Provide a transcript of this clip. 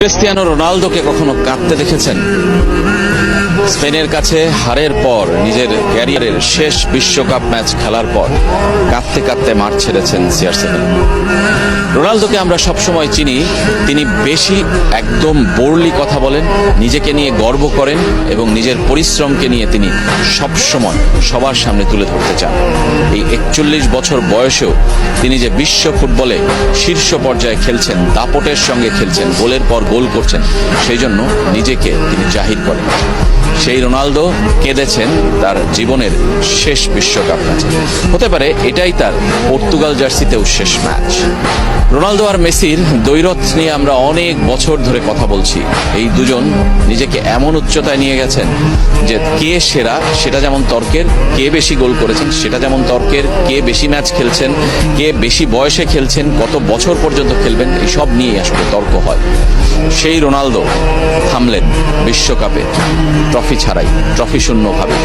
Cristiano রোনালদোকে কখনো কাঁদতে দেখেছেন? স্পেনের কাছে হারের পর নিজের ক্যারিয়ারের শেষ বিশ্বকাপ ম্যাচ খেলার পর কাঁদতে কাঁদতে মাঠ ছেড়েছেন CR7। রোনালদোকে আমরা সবসময় চিনি, তিনি বেশি একদম বোল্ডলি কথা বলেন, নিজেকে নিয়ে গর্ব করেন এবং নিজের পরিশ্রমকে নিয়ে তিনি সবসময় সবার সামনে তুলে ধরতে চান। এই 41 বছর বয়সেও তিনি যে বিশ্ব ফুটবলে শীর্ষ পর্যায়ে খেলছেন, দাপটের সঙ্গে খেলছেন, গোলের পর গোল করছেন, সেই জন্য নিজেকে তিনি জাহির করেন। সেই রোনালদো কেঁদেছেন তার জীবনের শেষ বিশ্বকাপ ম্যাচে। হতে পারে এটাই তার পর্তুগাল জার্সিতেও শেষ ম্যাচ। রোনালদো আর মেসির দ্বৈরথ নিয়ে আমরা অনেক বছর ধরে কথা বলছি। এই দুজন নিজেকে এমন উচ্চতায় নিয়ে গেছেন যে কে সেরা সেটা যেমন তর্কের, কে বেশি গোল করেছেন সেটা যেমন তর্কের, কে বেশি ম্যাচ খেলছেন, কে বেশি বয়সে খেলছেন, কত বছর পর্যন্ত খেলবেন, এইসব নিয়ে আসলে তর্ক হয়। সেই রোনালদো থামলেন বিশ্বকাপে ট্রফি ছাড়াই, ট্রফি শূন্যভাবে।